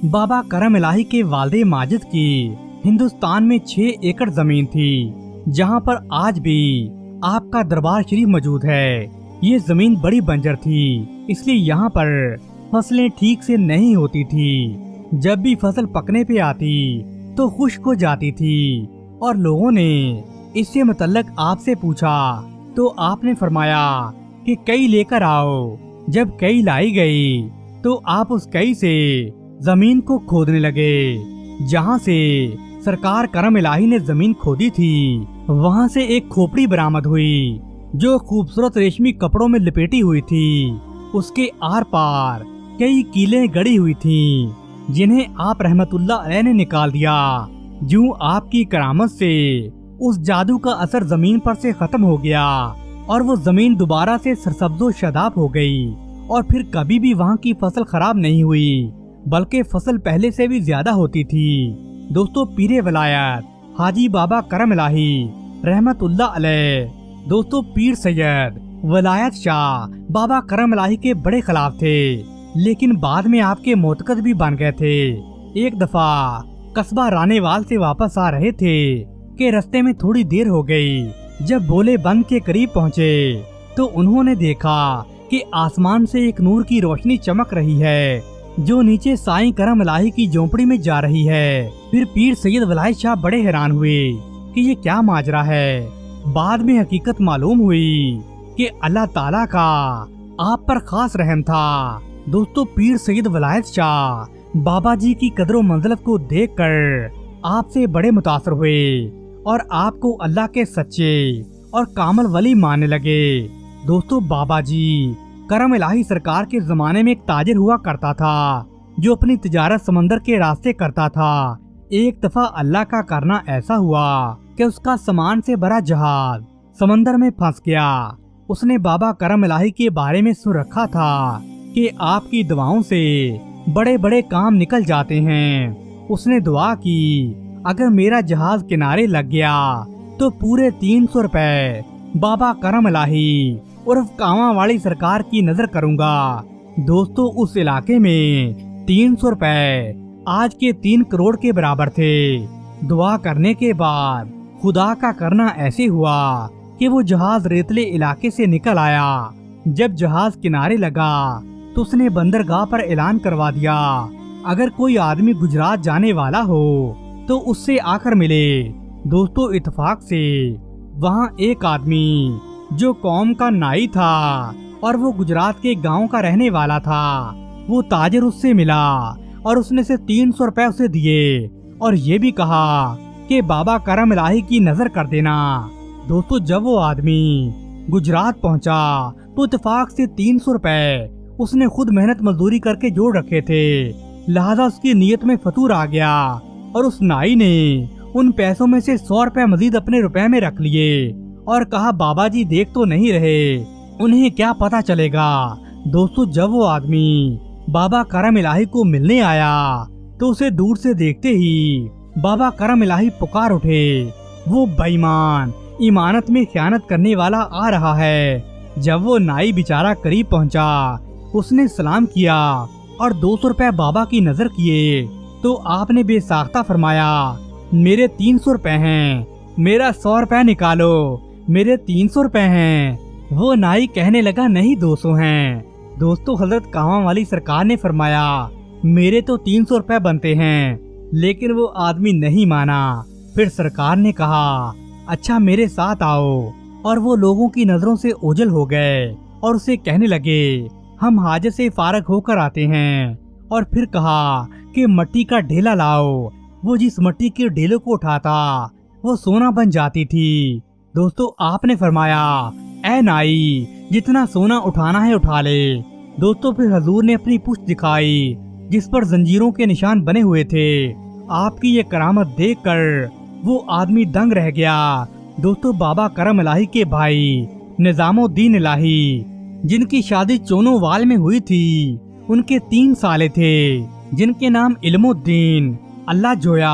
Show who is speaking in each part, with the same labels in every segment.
Speaker 1: बाबा करम इलाही के वालिद माजिद की हिंदुस्तान में 6 एकड़ जमीन थी, जहां पर आज भी आपका दरबार शरीफ मौजूद है। ये जमीन बड़ी बंजर थी, इसलिए यहाँ पर फसलें ठीक से नहीं होती थी। जब भी फसल पकने पे आती तो खुश्क हो जाती थी और लोगों ने इससे मुतल्लक आपसे पूछा तो आपने फरमाया कि कई लेकर आओ। जब कई लाई गई तो आप उस कई से जमीन को खोदने लगे। जहाँ से सरकार करम इलाही ने जमीन खोदी थी, वहाँ से एक खोपड़ी बरामद हुई जो खूबसूरत रेशमी कपड़ों में लपेटी हुई थी। उसके आर पार कई कीलें गड़ी हुई थीं, जिन्हें आप रहमतुल्लाह अलैह ने निकाल दिया। यूं आपकी करामत से उस जादू का असर जमीन पर से खत्म हो गया और वो जमीन दोबारा से सरसब्जो शादाब हो गई और फिर कभी भी वहाँ की फसल खराब नहीं हुई, बल्कि फसल पहले से भी ज्यादा होती थी। दोस्तों, पीरे वलायत हाजी बाबा करम इलाही रहमतुल्लाह अलैह, दोस्तों पीर सैयद वलायत शाह बाबा करम इलाही के बड़े खिलाफ थे, लेकिन बाद में आपके मोतकद भी बन गए थे। एक दफा कस्बा रानेवाल से वापस आ रहे थे कि रास्ते में थोड़ी देर हो गई। जब बोले बंद के करीब पहुँचे तो उन्होंने देखा कि आसमान से एक नूर की रोशनी चमक रही है जो नीचे साईं करम इलाही की झोंपड़ी में जा रही है। फिर पीर सैयद वलायत शाह बड़े हैरान हुए कि ये क्या माजरा है। बाद में हकीकत मालूम हुई कि अल्लाह ताला का आप पर खास रहम था। दोस्तों, पीर सैयद वलायत शाह बाबा जी की कदर मंजिलत को देखकर आपसे बड़े मुतासर हुए और आपको अल्लाह के सच्चे और कामल वली मानने लगे। दोस्तों, बाबा जी करम इलाही सरकार के जमाने में एक ताजिर हुआ करता था जो अपनी तिजारत समंदर के रास्ते करता था। एक दफा अल्लाह का करना ऐसा हुआ कि उसका सामान से भरा जहाज समंदर में फंस गया। उसने बाबा करम इलाही के बारे में सुन रखा था कि आपकी दुआओं से बड़े बड़े काम निकल जाते हैं। उसने दुआ की, अगर मेरा जहाज किनारे लग गया तो पूरे 300 रुपए बाबा करम इलाही उर्फ कांवा वाली सरकार की नजर करूंगा। दोस्तों, उस इलाके में 300 रुपए आज के 3 करोड़ के बराबर थे। दुआ करने के बाद खुदा का करना ऐसे हुआ कि वो जहाज रेतले इलाके से निकल आया। जब जहाज किनारे लगा तो उसने बंदरगाह पर ऐलान करवा दिया, अगर कोई आदमी गुजरात जाने वाला हो तो उससे आकर मिले। दोस्तों, इत्तेफाक से वहाँ एक आदमी जो कौम का नाई था और वो गुजरात के गांव का रहने वाला था, वो ताजिर उससे मिला और उसने से 300 रुपए उसे दिए और ये भी कहा कि बाबा करम इलाही की नजर कर देना। दोस्तों, जब वो आदमी गुजरात पहुंचा तो इत्तेफाक से 300 रुपए उसने खुद मेहनत मजदूरी करके जोड़ रखे थे, लिहाजा उसकी नीयत में फतूर आ गया और उस नाई ने उन पैसों में से 100 रुपए मजीद अपने रुपए में रख लिए और कहा, बाबा जी देख तो नहीं रहे, उन्हें क्या पता चलेगा। दोस्तों, जब वो आदमी बाबा करम इलाही को मिलने आया तो उसे दूर से देखते ही बाबा करम इलाही पुकार उठे, वो बेईमान, इमानत में खयानत करने वाला आ रहा है। जब वो नाई बेचारा करीब पहुंचा, उसने सलाम किया और 200 रुपए बाबा की नजर किए तो आपने बेसाख्ता फरमाया, मेरे 300 रुपए हैं, मेरा 100 रुपए निकालो, मेरे 300 रुपए हैं। वो नाई कहने लगा, नहीं 200 हैं। दोस्तों, हजरत कांवा वाली सरकार ने फरमाया, मेरे तो 300 रुपए बनते हैं, लेकिन वो आदमी नहीं माना। फिर सरकार ने कहा, अच्छा मेरे साथ आओ, और वो लोगों की नजरों से ओझल हो गए और उसे कहने लगे, हम हाजत से फारग होकर आते हैं। और फिर कहा कि मट्टी का ढेला लाओ। वो जिस मट्टी के ढेले को उठाता वो सोना बन जाती थी। दोस्तों, आपने फरमाया, ऐ नाई, जितना सोना उठाना है उठा ले। दोस्तों, फिर हजूर ने अपनी पुश्त दिखाई जिस पर जंजीरों के निशान बने हुए थे। आपकी ये करामत देखकर वो आदमी दंग रह गया। दोस्तों, बाबा करम इलाही के भाई निजामुद्दीन इलाही, जिनकी शादी चोनोवाल में हुई थी, उनके 3 साले थे जिनके नाम इल्मुद्दीन, अल्लाह जोया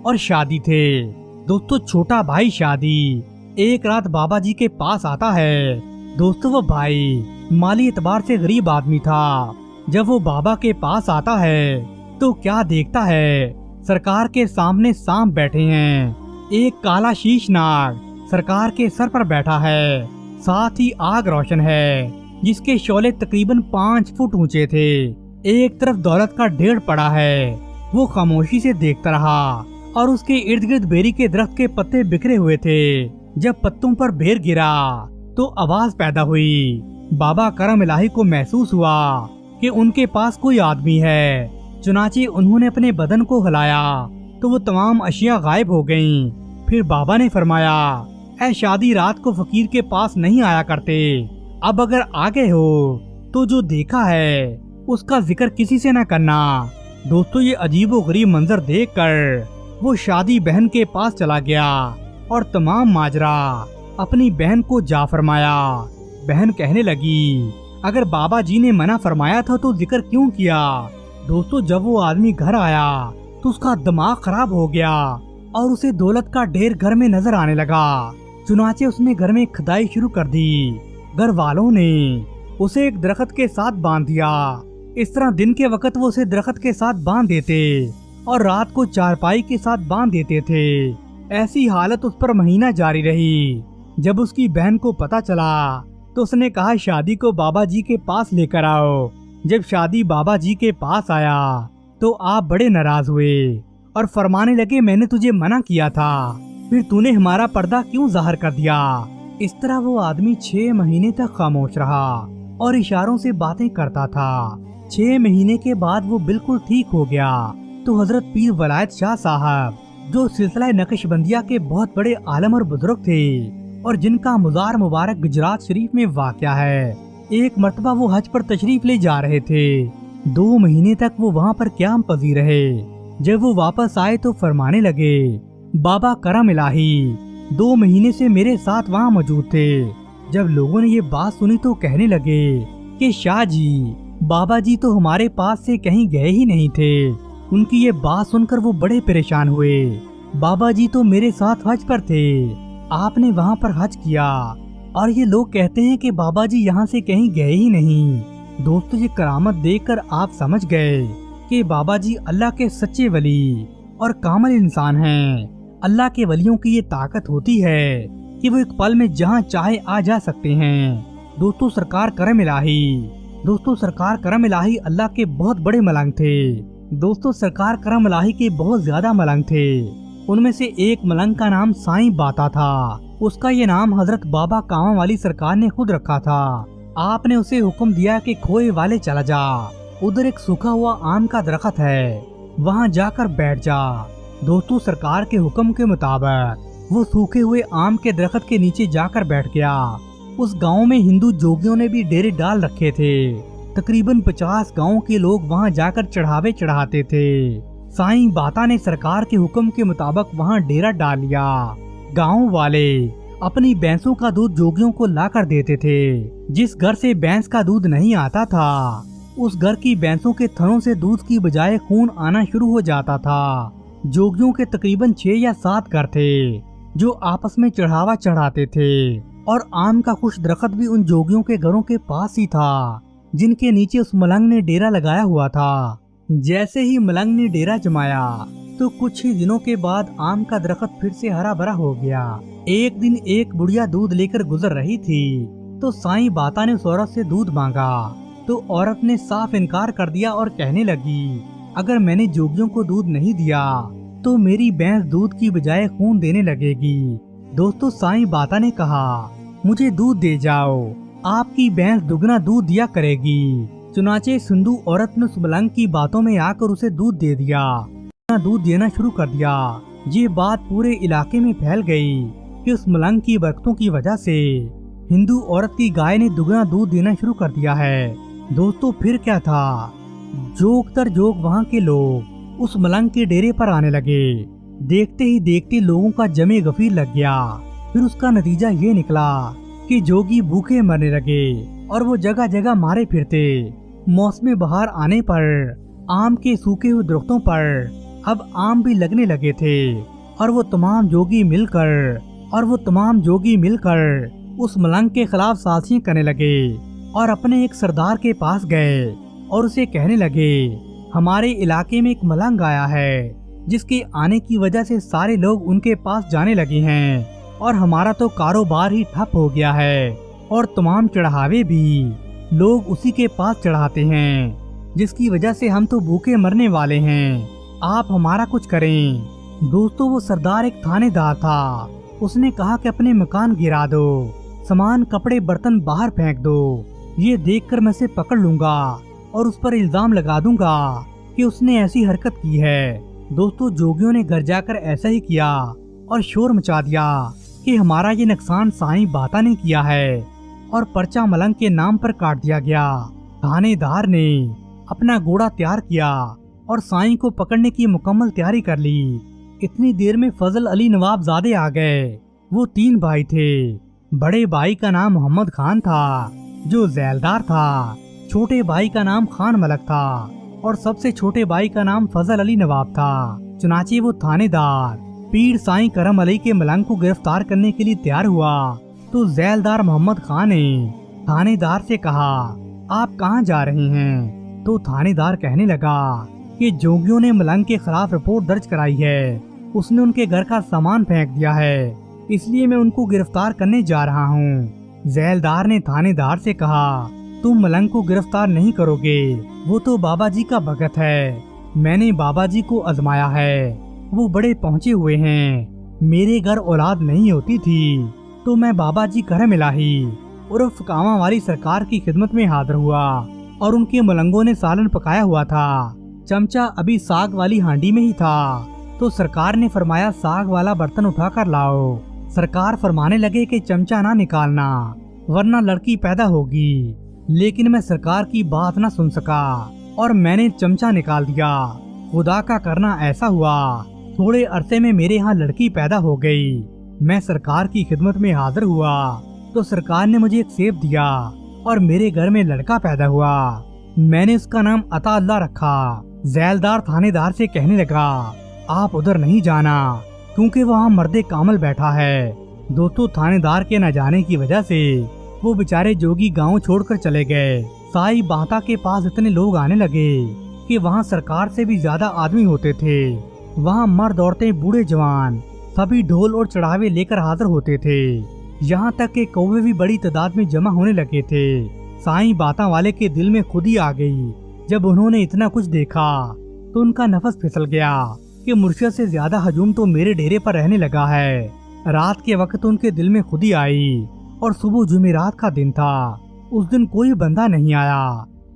Speaker 1: और शादी थे। दोस्तों, छोटा भाई शादी एक रात बाबा जी के पास आता है। दोस्तों, वो भाई माली एतबार से गरीब आदमी था। जब वो बाबा के पास आता है तो क्या देखता है, सरकार के सामने सांप बैठे हैं। एक काला शीश नाग सरकार के सर पर बैठा है, साथ ही आग रोशन है जिसके शोले तकरीबन 5 फुट ऊंचे थे। एक तरफ दौलत का ढेर पड़ा है। वो खामोशी से देखता रहा और उसके इर्द गिर्द बेरी के दरख्त के पत्ते बिखरे हुए थे। जब पत्तों पर बेर गिरा तो आवाज पैदा हुई। बाबा करम इलाही को महसूस हुआ कि उनके पास कोई आदमी है। चुनाचे उन्होंने अपने बदन को हिलाया तो वो तमाम अशिया गायब हो गईं। फिर बाबा ने फरमाया, ऐ शादी रात को फकीर के पास नहीं आया करते, अब अगर आ गए हो तो जो देखा है उसका जिक्र किसी से न करना। दोस्तों, ये अजीबो गरीब मंजर देखकर वो शादी बहन के पास चला गया और तमाम माजरा अपनी बहन को जा फरमाया। बहन कहने लगी, अगर बाबा जी ने मना फरमाया था तो जिक्र क्यों किया। दोस्तों, जब वो आदमी घर आया तो उसका दिमाग खराब हो गया और उसे दौलत का ढेर घर में नजर आने लगा। चुनाचे उसने घर में खुदाई शुरू कर दी। घर वालों ने उसे एक दरख्त के साथ बांध दिया। इस तरह दिन के वक्त वो उसे दरख्त के साथ बांध देते और रात को चारपाई के साथ बांध देते थे। ऐसी हालत उस पर महीना जारी रही। जब उसकी बहन को पता चला तो उसने कहा, शादी को बाबा जी के पास लेकर आओ। जब शादी बाबा जी के पास आया तो आप बड़े नाराज हुए और फरमाने लगे, मैंने तुझे मना किया था, फिर तूने हमारा पर्दा क्यों जाहिर कर दिया। इस तरह वो आदमी 6 महीने तक खामोश रहा और इशारों से बातें करता था। 6 महीने के बाद वो बिल्कुल ठीक हो गया तो हजरत पीर वलायत शाह साहब, जो सिलसिला नक्शबंदिया के बहुत बड़े आलम और बुजुर्ग थे और जिनका मज़ार मुबारक गुजरात शरीफ में वाक़या है, एक मर्तबा वो हज पर तशरीफ ले जा रहे थे। 2 महीने तक वो वहाँ पर क़याम पज़ीर रहे। जब वो वापस आए तो फरमाने लगे, बाबा करम इलाही 2 महीने से मेरे साथ वहाँ मौजूद थे। जब लोगों ने ये बात सुनी तो कहने लगे कि शाह जी, बाबा जी तो हमारे पास से कहीं गए ही नहीं थे। उनकी ये बात सुनकर वो बड़े परेशान हुए। बाबा जी तो मेरे साथ हज पर थे, आपने वहाँ पर हज किया और ये लोग कहते हैं कि बाबा जी यहाँ से कहीं गए ही नहीं। दोस्तों, ये करामत देखकर आप समझ गए कि बाबा जी अल्लाह के सच्चे वली और कामिल इंसान हैं। अल्लाह के वलियों की ये ताकत होती है कि वो एक पल में जहाँ चाहे आ जा सकते हैं। दोस्तों, सरकार करम इलाही अल्लाह के बहुत बड़े मलंग थे। दोस्तों, सरकार करम इलाही के बहुत ज्यादा मलंग थे। उनमें से एक मलंग का नाम साईं बाता था। उसका ये नाम हजरत बाबा कामा वाली सरकार ने खुद रखा था। आपने उसे हुक्म दिया कि खोए वाले चला जा, उधर एक सूखा हुआ आम का दरख्त है, वहाँ जाकर बैठ जा। दोस्तों, सरकार के हुक्म के मुताबिक वो सूखे हुए आम के दरख्त के नीचे जाकर बैठ गया। उस गांव में हिंदू जोगियों ने भी डेरे डाल रखे थे। तकरीबन 50 गांव के लोग वहां जाकर चढ़ावे चढ़ाते थे। साईं बाता ने सरकार के हुक्म के मुताबिक वहां डेरा डाल लिया। गांव वाले अपनी भैंसों का दूध जोगियों को लाकर देते थे। जिस घर से भैंस का दूध नहीं आता था, उस घर की भैंसों के थनों से दूध की बजाय खून आना शुरू हो जाता था। जोगियों के तकरीबन 6 या 7 घर थे जो आपस में चढ़ावा चढ़ाते थे और आम का खुश दरख्त भी उन जोगियों के घरों के पास ही था जिनके नीचे उस मलंग ने डेरा लगाया हुआ था। जैसे ही मलंग ने डेरा जमाया तो कुछ ही दिनों के बाद आम का दरख्त फिर से हरा भरा हो गया। एक दिन एक बुढ़िया दूध लेकर गुजर रही थी तो साईं बाता ने उस औरत से दूध मांगा तो औरत ने साफ इनकार कर दिया और कहने लगी, अगर मैंने जोगियों को दूध नहीं दिया तो मेरी भैंस दूध की बजाय खून देने लगेगी। दोस्तों, साईं बाता ने कहा, मुझे दूध दे जाओ, आपकी भैंस दुगना दूध दिया करेगी। चुनाचे सिंधु औरत ने उस मलंग की बातों में आकर उसे दूध दे दिया, दूध देना शुरू कर दिया। ये बात पूरे इलाके में फैल गई कि उस मलंग की बरकतों की वजह से हिंदू औरत की गाय ने दुगना दूध देना शुरू कर दिया है। दोस्तों, फिर क्या था, जोग तर जोग वहाँ के लोग उस मलंग के डेरे पर आने लगे। देखते ही देखते लोगों का जमे गफीर लग गया। फिर उसका नतीजा ये निकला कि जोगी भूखे मरने लगे और वो जगह जगह मारे फिरते। मौसम बहार आने पर आम के सूखे हुए दरख्तों पर अब आम भी लगने लगे थे और वो तमाम जोगी मिलकर उस मलंग के खिलाफ साजिशें करने लगे और अपने एक सरदार के पास गए और उसे कहने लगे, हमारे इलाके में एक मलंग आया है जिसके आने की वजह से सारे लोग उनके पास जाने लगे हैं और हमारा तो कारोबार ही ठप हो गया है और तमाम चढ़ावे भी लोग उसी के पास चढ़ाते हैं, जिसकी वजह से हम तो भूखे मरने वाले हैं। आप हमारा कुछ करें। दोस्तों, वो सरदार एक थानेदार था। उसने कहा कि अपने मकान गिरा दो, सामान कपड़े बर्तन बाहर फेंक दो। ये देखकर मैं उसे पकड़ लूंगा और उस पर इल्जाम लगा दूंगा कि उसने ऐसी हरकत की है। दोस्तों, जोगियों ने घर जाकर ऐसा ही किया और शोर मचा दिया कि हमारा ये नुकसान साईं बाता ने किया है और पर्चा मलंग के नाम पर काट दिया गया। थानेदार ने अपना घोड़ा तैयार किया और साईं को पकड़ने की मुकम्मल तैयारी कर ली। इतनी देर में फजल अली नवाबजादे आ गए। वो 3 भाई थे। बड़े भाई का नाम मोहम्मद खान था जो जैलदार था, छोटे भाई का नाम खान मलक था और सबसे छोटे भाई का नाम फजल अली नवाब था। चुनाचे वो थानेदार पीर साईं करम अली के मलंग को गिरफ्तार करने के लिए तैयार हुआ तो जैलदार मोहम्मद खान ने थानेदार से कहा, आप कहाँ जा रहे हैं? तो थानेदार कहने लगा कि जोगियों ने मलंग के खिलाफ रिपोर्ट दर्ज कराई है, उसने उनके घर का सामान फेंक दिया है, इसलिए मैं उनको गिरफ्तार करने जा रहा हूँ। जैलदार ने थानेदार से कहा, तुम मलंग को गिरफ्तार नहीं करोगे, वो तो बाबा जी का भगत है। मैंने बाबा जी को आजमाया है, वो बड़े पहुँचे हुए हैं। मेरे घर औलाद नहीं होती थी तो मैं बाबा जी करम इलाही उर्फ कामा वाली सरकार की खिदमत में हाजिर हुआ और उनके मलंगों ने सालन पकाया हुआ था। चमचा अभी साग वाली हांडी में ही था तो सरकार ने फरमाया, साग वाला बर्तन उठाकर लाओ। सरकार फरमाने लगे कि चमचा ना निकालना वरना लड़की पैदा होगी, लेकिन मैं सरकार की बात ना सुन सका और मैंने चमचा निकाल दिया। खुदा का करना ऐसा हुआ, थोड़े अरसे में मेरे यहाँ लड़की पैदा हो गई। मैं सरकार की खिदमत में हाजिर हुआ तो सरकार ने मुझे एक सेब दिया और मेरे घर में लड़का पैदा हुआ। मैंने उसका नाम अता अल्लाह रखा। जैलदार थानेदार से कहने लगा, आप उधर नहीं जाना क्योंकि वहाँ मर्दे कामल बैठा है। दोस्तों, थानेदार के न जाने की वजह से वो बेचारे जोगी गांव छोड़कर चले गए। साईं बाता के पास इतने लोग आने लगे कि वहाँ सरकार से भी ज्यादा आदमी होते थे। वहाँ मर्द औरतें बूढ़े जवान सभी ढोल और चढ़ावे लेकर हाजिर होते थे। यहाँ तक के कौवे भी बड़ी तादाद में जमा होने लगे थे। साईं बाता वाले के दिल में खुदी आ गई। जब उन्होंने इतना कुछ देखा तो उनका नफस फिसल गया कि मुर्शिद से ज्यादा हजूम तो मेरे डेरे पर रहने लगा है। रात के वक्त उनके दिल में खुदी आई और सुबह जुमेरात का दिन था। उस दिन कोई बंदा नहीं आया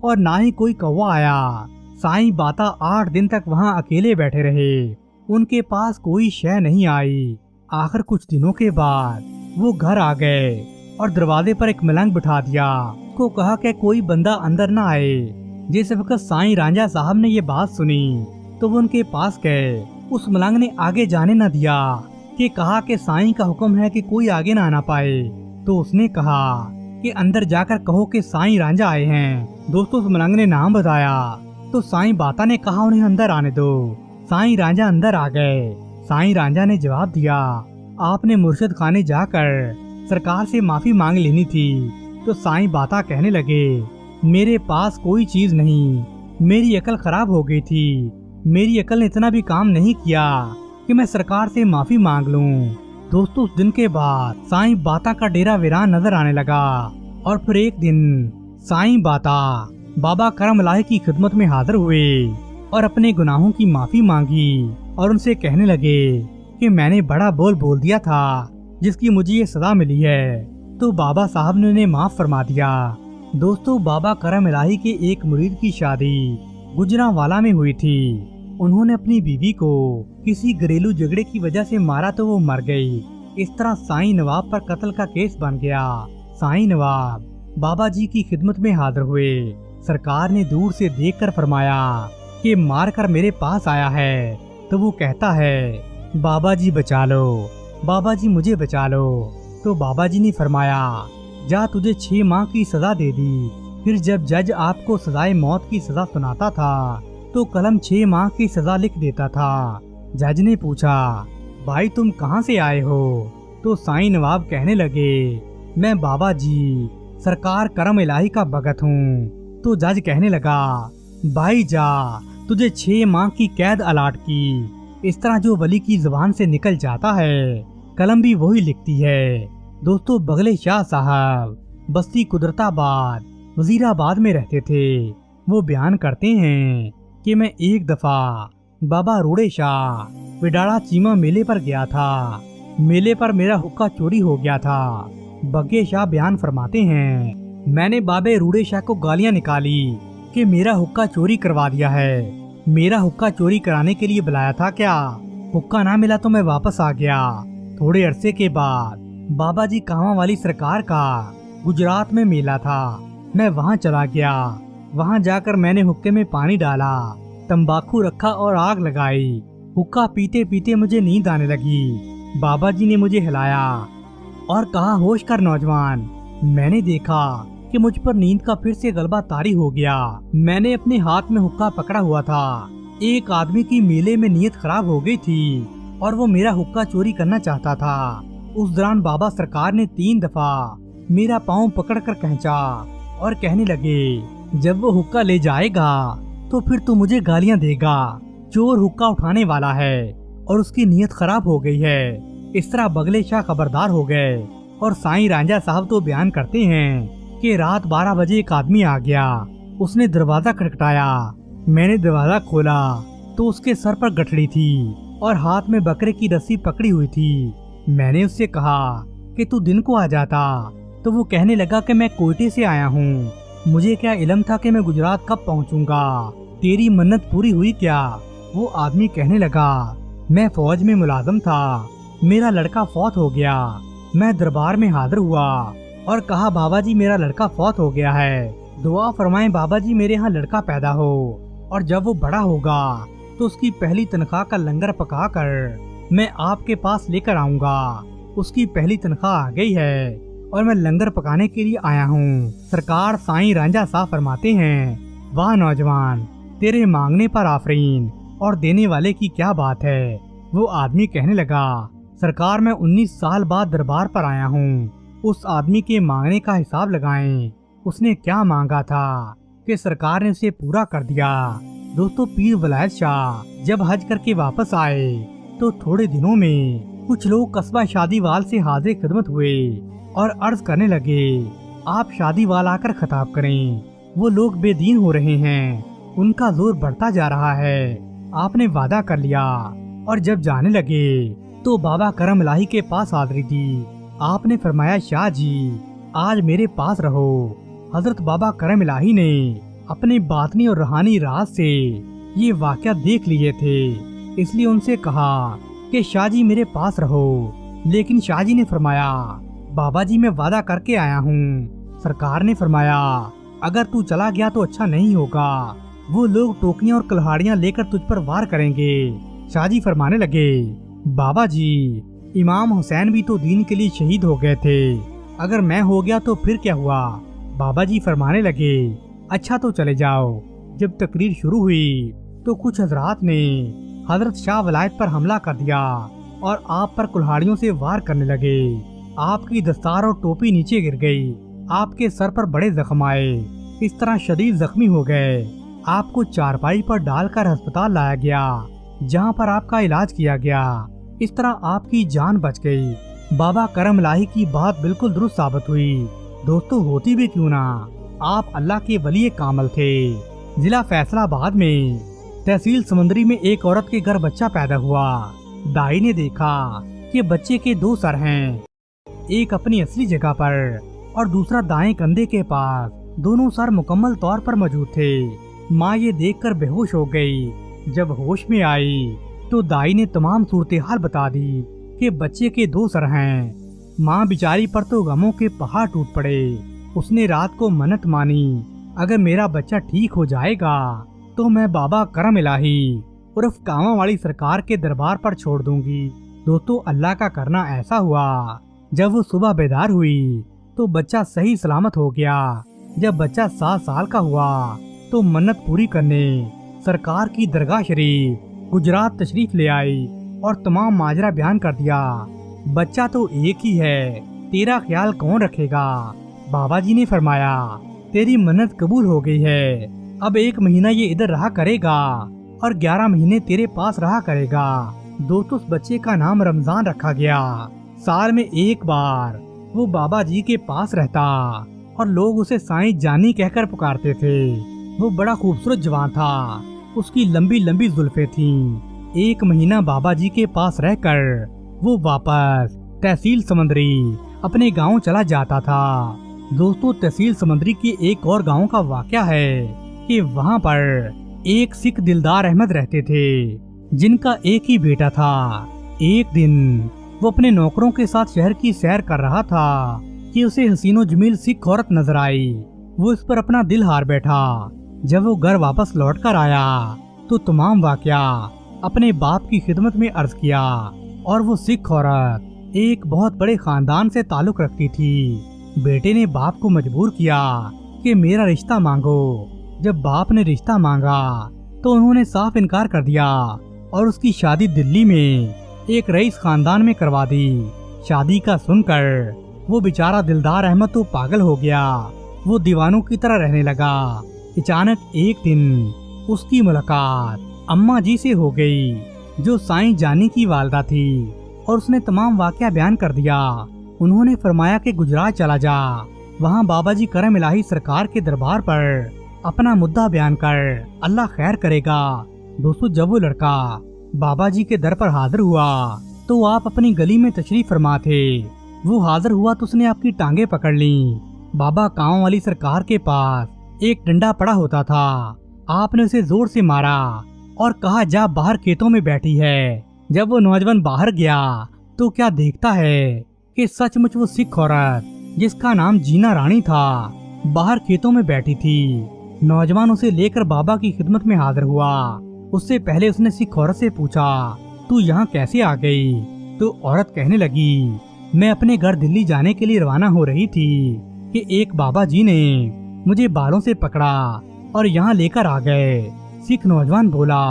Speaker 1: और ना ही कोई कौवा आया। साईं बाता 8 दिन तक वहाँ अकेले बैठे रहे। उनके पास कोई शय नहीं आई। आखिर कुछ दिनों के बाद वो घर आ गए और दरवाजे पर एक मलंग बिठा दिया। को कहा कि कोई बंदा अंदर न आए। जिस वक्त साईं रांझा साहब ने ये बात सुनी तो वो उनके पास गए। उस मलंग ने आगे जाने न दिया कि कहा कि साईं का हुक्म है कि कोई आगे ना आना पाए। तो उसने कहा कि अंदर जाकर कहो कि साईं रांझा आए हैं। दोस्तों, उस मलंग ने नाम बताया तो साईं बाता ने कहा उन्हें अंदर आने दो। साईं रांझा अंदर आ गए। साईं रांझा ने जवाब दिया, आपने मुर्शिद खाने जाकर सरकार से माफी मांग लेनी थी। तो साईं बाता कहने लगे, मेरे पास कोई चीज नहीं, मेरी अकल खराब हो गई थी। मेरी अकल ने इतना भी काम नहीं किया कि मैं सरकार से माफी मांग लूं। दोस्तों, उस दिन के बाद साईं बाता का डेरा वीरान नजर आने लगा और फिर एक दिन साईं बाता बाबा करम अल्लाह की खिदमत में हाजिर हुए और अपने गुनाहों की माफी मांगी और उनसे कहने लगे कि मैंने बड़ा बोल दिया था जिसकी मुझे ये सजा मिली है। तो बाबा साहब ने उन्हें माफ फरमा दिया। दोस्तों, बाबा करम इलाही के एक मुरीद की शादी गुजरांवाला में हुई थी। उन्होंने अपनी बीवी को किसी घरेलू झगड़े की वजह से मारा तो वो मर गई। इस तरह साईं नवाब पर कत्ल का केस बन गया। साईं नवाब बाबा जी की खिदमत में हाजिर हुए। सरकार ने दूर से देखकर फरमाया कि मार कर मेरे पास आया है। तो वो कहता है, बाबा जी बचा लो, बाबा जी मुझे बचा लो। तो बाबा जी ने फरमाया, जा तुझे 6 माह की सजा दे दी। फिर जब जज आपको सजाए मौत की सजा सुनाता था तो कलम 6 माह की सजा लिख देता था। जज ने पूछा, भाई तुम कहाँ से आए हो? तो साईं नवाब कहने लगे, मैं बाबा जी सरकार करम इलाही का भगत हूँ। तो जज कहने लगा, भाई जा तुझे 6 माह की कैद अलाट की। इस तरह जो वली की जुबान से निकल जाता है, कलम भी वही लिखती है। दोस्तों, बगले शाह साहब बस्ती कुदरताबाद वजीराबाद में रहते थे। वो बयान करते हैं कि मैं एक दफा बाबा रूड़े शाह विडाड़ा चीमा मेले पर गया था। मेले पर मेरा हुक्का चोरी हो गया था। बग्गे शाह बयान फरमाते हैं, मैंने बाबे रूड़े शाह को गालियां निकाली कि मेरा हुक्का चोरी करवा दिया है। मेरा हुक्का चोरी कराने के लिए बुलाया था क्या? हुक्का ना मिला तो मैं वापस आ गया। थोड़े अरसे के बाद बाबा जी कांवा वाली सरकार का गुजरात में मेला था। मैं वहाँ चला गया। वहाँ जाकर मैंने हुक्के में पानी डाला, तंबाकू रखा और आग लगाई। हुक्का पीते पीते मुझे नींद आने लगी। बाबा जी ने मुझे हिलाया और कहा, होश कर नौजवान। मैंने देखा कि मुझ पर नींद का फिर से गलबा तारी हो गया। मैंने अपने हाथ में हुक्का पकड़ा हुआ था। एक आदमी की मेले में नीयत खराब हो गई थी और वो मेरा हुक्का चोरी करना चाहता था। उस दौरान बाबा सरकार ने 3 दफा मेरा पाँव पकड़कर खींचा और कहने लगे, जब वो हुक्का ले जाएगा तो फिर तू मुझे गालियां देगा। चोर हुक्का उठाने वाला है और उसकी नीयत खराब हो गई है। इस तरह बगले शाह खबरदार हो गए। और साईं रांझा साहब तो बयान करते हैं कि रात 12 बजे एक आदमी आ गया। उसने दरवाजा खटखटाया। मैंने दरवाजा खोला तो उसके सर पर गठड़ी थी और हाथ में बकरे की रस्सी पकड़ी हुई थी। मैंने उससे कहा कि तू दिन को आ जाता, तो वो कहने लगा कि मैं कोयटे से आया हूँ। मुझे क्या इल्म था कि मैं गुजरात कब पहुँचूंगा? तेरी मन्नत पूरी हुई क्या? वो आदमी कहने लगा, मैं फौज में मुलाजिम था, मेरा लड़का फौत हो गया। मैं दरबार में हाजिर हुआ और कहा, बाबा जी मेरा लड़का फौत हो गया है, दुआ फरमाएं बाबा जी मेरे यहाँ लड़का पैदा हो, और जब वो बड़ा होगा तो उसकी पहली तनख्वाह का लंगर पका कर मैं आपके पास लेकर आऊंगा। उसकी पहली तनख्वाह आ गई है और मैं लंगर पकाने के लिए आया हूँ। सरकार साईं रांझा साहब फरमाते हैं, वाह नौजवान, तेरे मांगने पर आफरीन और देने वाले की क्या बात है। वो आदमी कहने लगा, सरकार मैं 19 साल बाद दरबार पर आया हूँ। उस आदमी के मांगने का हिसाब लगाएं। उसने क्या मांगा था कि सरकार ने उसे पूरा कर दिया। दोस्तों, पीर वलायत शाह जब हज करके वापस आए तो थोड़े दिनों में कुछ लोग कस्बा शादीवाल से हाजिर खिदमत हुए और अर्ज करने लगे, आप शादीवाल आकर खिताब करें। वो लोग बेदीन हो रहे हैं, उनका जोर बढ़ता जा रहा है। आपने वादा कर लिया। और जब जाने लगे तो बाबा करम इलाही के पास हाजिरी दी। आपने फरमाया, शाह जी आज मेरे पास रहो। हजरत बाबा करम इलाही ने अपने बातनी और रूहानी राज से ये वाक़या देख लिए थे, इसलिए उनसे कहा कि शाह जी मेरे पास रहो। लेकिन शाह जी ने फरमाया, बाबा जी मैं वादा करके आया हूँ। सरकार ने फरमाया, अगर तू चला गया तो अच्छा नहीं होगा, वो लोग टोकियां और कुल्हाड़ियां लेकर तुझ पर वार करेंगे। शाह जी फरमाने लगे, बाबा जी इमाम हुसैन भी तो दीन के लिए शहीद हो गए थे, अगर मैं हो गया तो फिर क्या हुआ? बाबा जी फरमाने लगे, अच्छा तो चले जाओ। जब तकरीर शुरू हुई तो कुछ हजरात ने हजरत शाह वलायत पर हमला कर दिया और आप पर कुल्हाड़ियों से वार करने लगे। आपकी दस्तार और टोपी नीचे गिर गई। आपके सर पर बड़े जख्म आए। इस तरह शदीद जख्मी हो गए। आपको चारपाई पर डालकर अस्पताल लाया गया, जहां पर आपका इलाज किया गया। इस तरह आपकी जान बच गई। बाबा करम इलाही की बात बिल्कुल दुरुस्त साबित हुई। दोस्तों, होती भी क्यों ना, आप अल्लाह के वली कामल थे। जिला फैसलाबाद में तहसील समंदरी में एक औरत के घर बच्चा पैदा हुआ। दाई ने देखा कि बच्चे के 2 सर हैं, एक अपनी असली जगह पर और दूसरा दाएं कंधे के पास। दोनों सर मुकम्मल तौर पर मौजूद थे। माँ ये देखकर बेहोश हो गई। जब होश में आई तो दाई ने तमाम सूरत हाल बता दी कि बच्चे के 2 सर हैं। माँ बिचारी पर तो गमों के पहाड़ टूट पड़े। उसने रात को मन्नत मानी, अगर मेरा बच्चा ठीक हो जाएगा तो मैं बाबा करम इलाही उर्फ कांवा वाली सरकार के दरबार पर छोड़ दूंगी। दोस्तों, अल्लाह का करना ऐसा हुआ, जब वो सुबह बेदार हुई तो बच्चा सही सलामत हो गया। जब बच्चा 7 साल का हुआ तो मन्नत पूरी करने सरकार की दरगाह शरीफ गुजरात तशरीफ ले आई और तमाम माजरा बयान कर दिया। बच्चा तो एक ही है, तेरा ख्याल कौन रखेगा? बाबा जी ने फरमाया, तेरी मन्नत कबूल हो गई है, अब 1 महीना ये इधर रहा करेगा اور 11 مہینے تیرے پاس رہا کرے گا۔ دوستو اس بچے کا نام رمضان رکھا گیا۔ سال میں ایک بار وہ بابا جی کے پاس رہتا اور لوگ اسے سائیں جانی کہہ کر پکارتے تھے۔ وہ بڑا خوبصورت جوان تھا، اس کی لمبی لمبی زلفیں تھیں۔ 1 مہینہ بابا جی کے پاس رہ کر وہ واپس تحصیل سمندری اپنے گاؤں چلا جاتا تھا۔ دوستو تحصیل سمندری کے ایک اور گاؤں کا واقعہ ہے کہ وہاں پر ایک سکھ دلدار احمد رہتے تھے جن کا ایک ہی بیٹا تھا۔ ایک دن وہ اپنے نوکروں کے ساتھ شہر کی سیر کر رہا تھا کہ اسے حسین و جمیل سکھ عورت نظر آئی۔ وہ اس پر اپنا دل ہار بیٹھا۔ جب وہ گھر واپس لوٹ کر آیا تو تمام واقعہ اپنے باپ کی خدمت میں عرض کیا، اور وہ سکھ عورت ایک بہت بڑے خاندان سے تعلق رکھتی تھی۔ بیٹے نے باپ کو مجبور کیا کہ میرا رشتہ مانگو۔ جب باپ نے رشتہ مانگا تو انہوں نے صاف انکار کر دیا اور اس کی شادی دلی میں ایک رئیس خاندان میں کروا دی۔ شادی کا سن کر وہ بیچارہ دلدار احمد تو پاگل ہو گیا۔ وہ دیوانوں کی طرح رہنے لگا۔ اچانک ایک دن اس کی ملاقات اماں جی سے ہو گئی جو سائیں جانی کی والدہ تھی، اور اس نے تمام واقعہ بیان کر دیا۔ انہوں نے فرمایا کہ گجرات چلا جا، وہاں بابا جی کرم الہی سرکار کے دربار پر اپنا مدعا بیان کر، اللہ خیر کرے گا۔ دوستو جب وہ لڑکا بابا جی کے در پر حاضر ہوا تو آپ اپنی گلی میں تشریف فرما تھے۔ وہ حاضر ہوا تو اس نے آپ کی ٹانگیں پکڑ لیں۔ بابا کاؤں والی سرکار کے پاس ایک ڈنڈا پڑا ہوتا تھا۔ آپ نے اسے زور سے مارا اور کہا جا باہر کھیتوں میں بیٹھی ہے۔ جب وہ نوجوان باہر گیا تو کیا دیکھتا ہے کہ سچ مچ وہ سکھ عورت جس کا نام جینا رانی تھا باہر کھیتوں میں بیٹھی تھی۔ نوجوان اسے لے کر بابا کی خدمت میں حاضر ہوا۔ اس سے پہلے اس نے سکھ عورت سے پوچھا تو یہاں کیسے آ گئی؟ تو عورت کہنے لگی میں اپنے گھر دلی جانے کے لیے روانہ ہو رہی تھی کہ ایک بابا جی نے مجھے بالوں سے پکڑا اور یہاں لے کر آ گئے۔ سکھ نوجوان بولا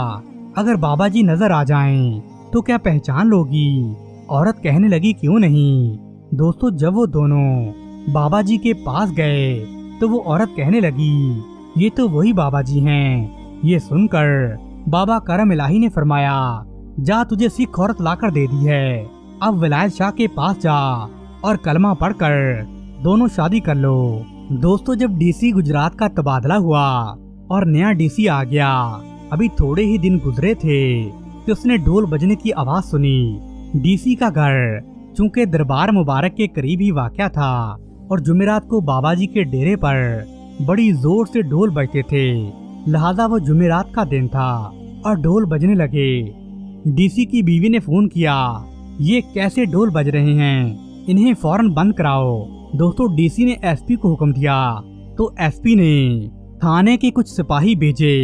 Speaker 1: اگر بابا جی نظر آ جائیں تو کیا پہچان لوگی؟ عورت کہنے لگی کیوں نہیں۔ دوستو جب وہ دونوں بابا جی کے پاس گئے تو وہ عورت کہنے لگی یہ تو وہی بابا جی ہیں۔ یہ سن کر بابا کرم الہی نے فرمایا جا تجھے سکھ عورت لا کر دے دی ہے، اب ولایت شاہ کے پاس جا اور کلمہ پڑھ کر دونوں شادی کر لو۔ دوستو جب ڈی سی گجرات کا تبادلہ ہوا اور نیا ڈی سی آ گیا، ابھی تھوڑے ہی دن گزرے تھے کہ اس نے ڈھول بجنے کی آواز سنی۔ ڈی سی کا گھر چونکہ دربار مبارک کے قریب ہی واقع تھا اور جمعرات کو بابا جی کے ڈیرے پر بڑی زور سے ڈھول بجتے تھے، لہذا وہ جمعرات کا دن تھا اور ڈھول بجنے لگے۔ ڈی سی کی بیوی نے فون کیا یہ کیسے ڈھول بج رہے ہیں، انہیں فوراً بند کراؤ۔ دوستو ڈی سی نے ایس پی کو حکم دیا تو ایس پی نے تھانے کے کچھ سپاہی بھیجے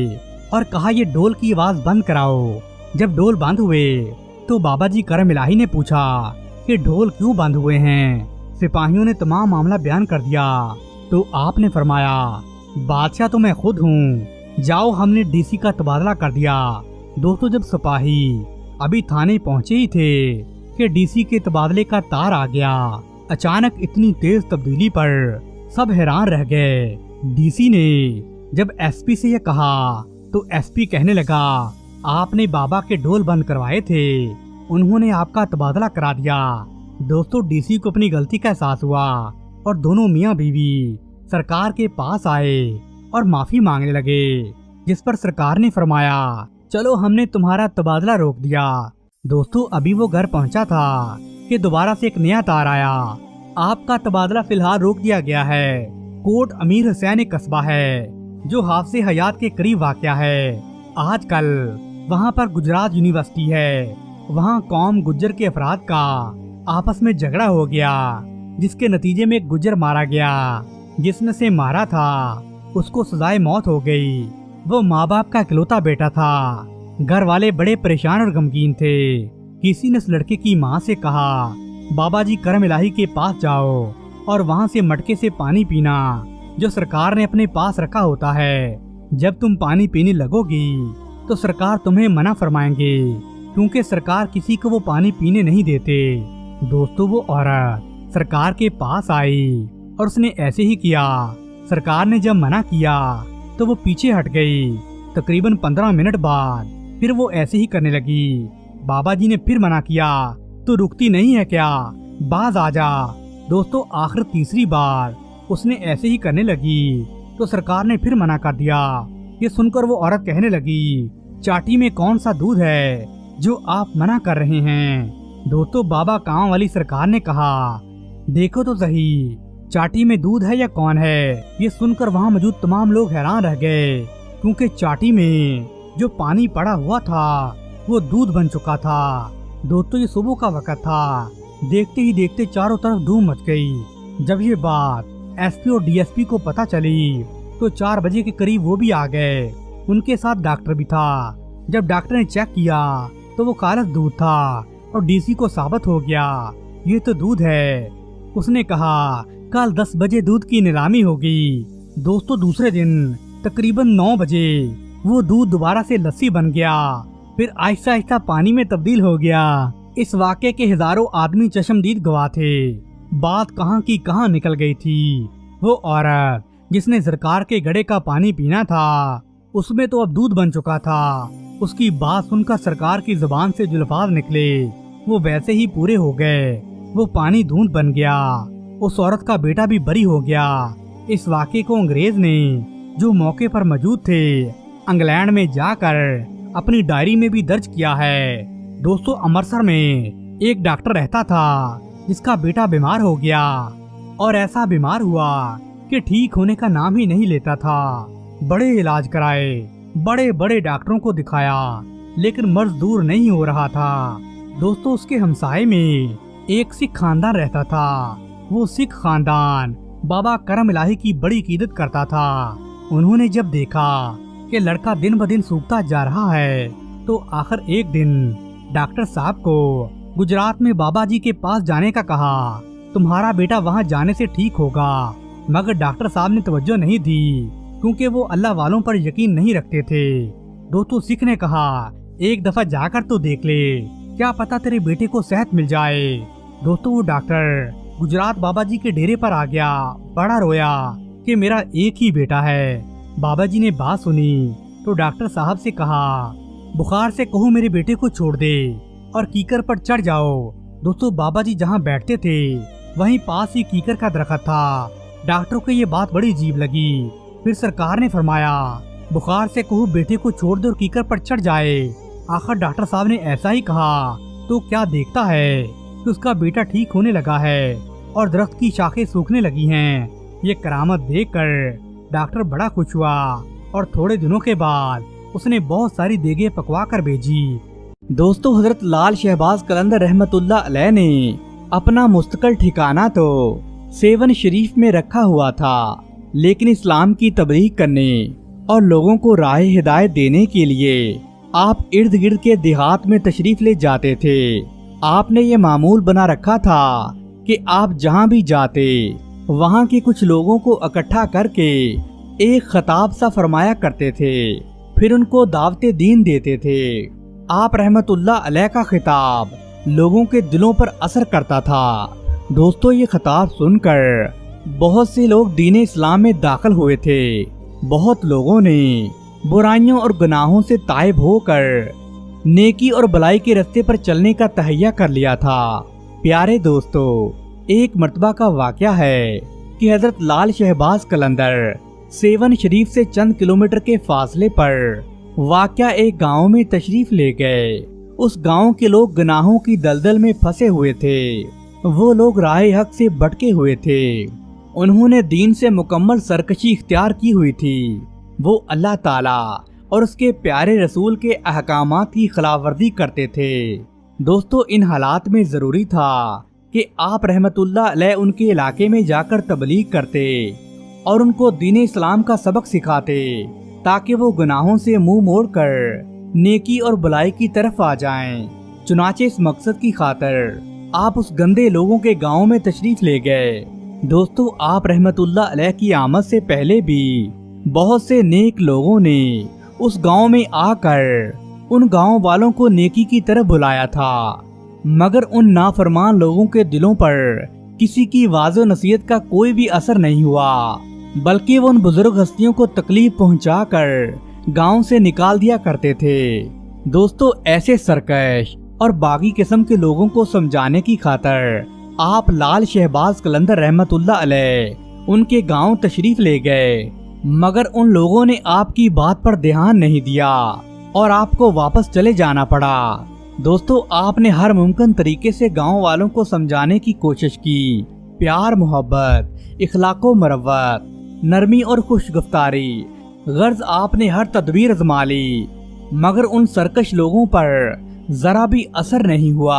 Speaker 1: اور کہا یہ ڈھول کی آواز بند کراؤ۔ جب ڈھول بند ہوئے تو بابا جی کرم الہی نے پوچھا کہ ڈھول کیوں بند ہوئے ہیں؟ سپاہیوں نے تمام معاملہ بیان کر دیا تو آپ نے فرمایا بادشاہ تو میں خود ہوں، جاؤ ہم نے ڈی سی کا تبادلہ کر دیا۔ دوستو جب سپاہی ابھی تھانے پہنچے ہی تھے کہ ڈی سی کے تبادلے کا تار آ گیا۔ اچانک اتنی تیز تبدیلی پر سب حیران رہ گئے۔ ڈی سی نے جب ایس پی سے یہ کہا تو ایس پی کہنے لگا آپ نے بابا کے ڈھول بند کروائے تھے، انہوں نے آپ کا تبادلہ کرا دیا۔ دوستو ڈی سی کو اپنی غلطی کا احساس ہوا اور دونوں میاں بیوی سرکار کے پاس آئے اور معافی مانگنے لگے، جس پر سرکار نے فرمایا چلو ہم نے تمہارا تبادلہ روک دیا۔ دوستو ابھی وہ گھر پہنچا تھا کہ دوبارہ سے ایک نیا تار آیا، آپ کا تبادلہ فی الحال روک دیا گیا ہے۔ کوٹ امیر حسین قصبہ ہے جو حافظ حیات کے قریب واقع ہے۔ آج کل وہاں پر گجرات یونیورسٹی ہے، وہاں قوم گجر کے افراد کا آپس میں جھگڑا ہو گیا جس کے نتیجے میں ایک گجر مارا گیا۔ جس نے سے مارا تھا اس کو سزائے موت ہو گئی۔ وہ ماں باپ کا اکلوتا بیٹا تھا۔ گھر والے بڑے پریشان اور غمگین تھے۔ کسی نے اس لڑکے کی ماں سے کہا بابا جی کرم الہی کے پاس جاؤ اور وہاں سے مٹکے سے پانی پینا جو سرکار نے اپنے پاس رکھا ہوتا ہے۔ جب تم پانی پینے لگو گی تو سرکار تمہیں منع فرمائیں گے کیونکہ سرکار کسی کو وہ پانی پینے نہیں دیتے۔ دوستو وہ عورت سرکار کے پاس آئی اور اس نے ایسے ہی کیا۔ سرکار نے جب منع کیا تو وہ پیچھے ہٹ گئی तकरीबन 15 मिनट बाद फिर वो ऐसे ही करने लगी। बाबा जी ने फिर मना किया, तो रुकती नहीं है क्या, बाज आ जा। दोस्तों आखिर तीसरी बार उसने ऐसे ही करने लगी तो सरकार ने फिर मना कर दिया। ये सुनकर वो औरत कहने लगी, चाटी में कौन सा दूध है जो आप मना कर रहे हैं। दोस्तों बाबा गांव वाली सरकार ने कहा, देखो तो सही चाटी में दूध है या कौन है। ये सुनकर वहाँ मौजूद तमाम लोग हैरान रह गए, क्योंकि चाटी में जो पानी पड़ा हुआ था वो दूध बन चुका था। दोस्तों ये सुबह का वक्त था। देखते ही देखते चारों तरफ धूम मच गई। जब ये बात एसपी और डीएसपी को पता चली तो 4 बजे के करीब वो भी आ गए। उनके साथ डॉक्टर भी था। जब डॉक्टर ने चेक किया तो वो काला दूध था और डीसी को साबित हो गया ये तो दूध है। उसने कहा कल 10 बजे दूध की नीलामी होगी। दोस्तों दूसरे दिन तकरीबन 9 बजे वो दूध दोबारा से लस्सी बन गया, फिर आहिस्ता आहिस्ता पानी में तब्दील हो गया। इस वाक़े के हजारों आदमी चश्मदीद गवाह थे। बात कहाँ की कहाँ निकल गई थी। वो औरत जिसने सरकार के गड्ढे का पानी पीना था उसमें तो अब दूध बन चुका था। उसकी बात सुनकर सरकार की जुबान से जो अल्फाज निकले वो वैसे ही पूरे हो गए। वो पानी दूध बन गया। उस औरत का बेटा भी बरी हो गया। इस वाक़े को अंग्रेज ने जो मौके पर मौजूद थे इंग्लैंड में जाकर अपनी डायरी में भी दर्ज किया है। दोस्तों अमृतसर में एक डॉक्टर रहता था जिसका बेटा बीमार हो गया और ऐसा बीमार हुआ कि ठीक होने का नाम ही नहीं लेता था। बड़े इलाज कराए, बड़े बड़े डॉक्टरों को दिखाया, लेकिन मर्ज दूर नहीं हो रहा था। दोस्तों उसके हमसाये में एक सिख खानदान रहता था। वो सिख खानदान बाबा करम इलाही की बड़ी कीदत करता था। उन्होंने जब देखा कि लड़का दिन ब दिन सूखता जा रहा है तो आखिर एक दिन डॉक्टर साहब को गुजरात में बाबा जी के पास जाने का कहा। तुम्हारा बेटा वहाँ जाने से ठीक होगा। मगर डॉक्टर साहब ने तवज्जो नहीं दी, क्योंकि वो अल्लाह वालों पर यकीन नहीं रखते थे। दोस्तों सिख ने कहा एक दफा जाकर तो देख ले, क्या पता तेरे बेटे को सेहत मिल जाए। दोस्तों वो डॉक्टर गुजरात बाबा जी के डेरे पर आ गया। बड़ा रोया कि मेरा एक ही बेटा है। बाबा जी ने बात सुनी तो डॉक्टर साहब से कहा बुखार से कहो मेरे बेटे को छोड़ दे और कीकर पर चढ़ जाओ। दोस्तों बाबा जी जहाँ बैठते थे वहीं पास ही कीकर का दरख्त था। डॉक्टर को ये बात बड़ी अजीब लगी। फिर सरकार ने फरमाया बुखार से कहो बेटे को छोड़ दे और कीकर पर चढ़ जाए। आखिर डॉक्टर साहब ने ऐसा ही कहा तो क्या देखता है कि उसका बेटा ठीक होने लगा है और दरख्त की शाखें सूखने लगी हैं। ये करामत देखकर डॉक्टर बड़ा खुश हुआ और थोड़े दिनों के बाद उसने बहुत सारी देगे पकवा कर भेजी। दोस्तों हजरत लाल शहबाज कलंदर रहमतुल्लाह अलैह ने अपना मुस्तकिल ठिकाना तो सेवन शरीफ में रखा हुआ था, लेकिन इस्लाम की तबलीग करने और लोगों को राह हिदायत देने के लिए आप इर्द गिर्द के देहात में तशरीफ ले जाते थे। आपने ये मामूल बना रखा था कि आप जहाँ भी जाते वहाँ के कुछ लोगों को इकट्ठा करके एक खताब सा फरमाया करते थे, फिर उनको दावते दीन देते थे। आप रहमतुल्लाह अलैह का खिताब लोगों के दिलों पर असर करता था। दोस्तों ये खिताब सुनकर बहुत से लोग दीन इस्लाम में दाखिल हुए थे। बहुत लोगों ने बुराइयों और गुनाहों से ताइब होकर नेकी और भलाई के रास्ते पर चलने का तहैया कर लिया था। प्यारे दोस्तों एक मर्तबा का वाकया है कि हजरत लाल शहबाज कलंदर सेवन शरीफ से चंद किलोमीटर के फासले पर वाकया एक गांव में तशरीफ ले गए। उस गांव के लोग गुनाहों की दलदल में फंसे हुए थे। वो लोग राह हक से भटके हुए थे। उन्होंने दीन से मुकम्मल सरकशी इख्तियार की हुई थी। वो अल्लाह ताला और उसके प्यारे रसूल के अहकामात की खिलाफवर्जी करते थे। दोस्तों इन हालात में जरूरी था कि आप रहमतुल्लाह अलैह उनके इलाके में जाकर तबलीग करते और उनको दीन इस्लाम का सबक सिखाते, ताकि वो गुनाहों से मुंह मोड़कर नेकी और भलाई की तरफ आ जाएं। चुनाचे इस मकसद की खातिर आप उस गंदे लोगों के गांव में तशरीफ ले गए। दोस्तों आप रहमतुल्लाह अलैह की आमद से पहले भी बहुत से नेक लोगों ने उस गांव में आकर उन गांव वालों को नेकी की तरफ बुलाया था, मगर उन नाफरमान लोगों के दिलों पर किसी की वाज़ो नसीहत का कोई भी असर नहीं हुआ, बल्कि वो उन बुजुर्ग हस्तियों को तकलीफ पहुंचाकर गांव से निकाल दिया करते थे। दोस्तों ऐसे सरकश और बागी किस्म के लोगों को समझाने की खातर आप लाल शहबाज कलंदर रहमतुल्लाह अलैह उनके गांव तशरीफ ले गए, मगर उन लोगों ने आपकी बात पर ध्यान नहीं दिया और आपको वापस चले जाना पड़ा। दोस्तों आपने हर मुमकिन तरीके से गांव वालों को समझाने की कोशिश की। प्यार मोहब्बत, इखलाको मरवत, नरमी और खुशगफ्तारी गर्ज आपने हर तदबीर आजमा ली, मगर उन सरकश लोगों पर जरा भी असर नहीं हुआ।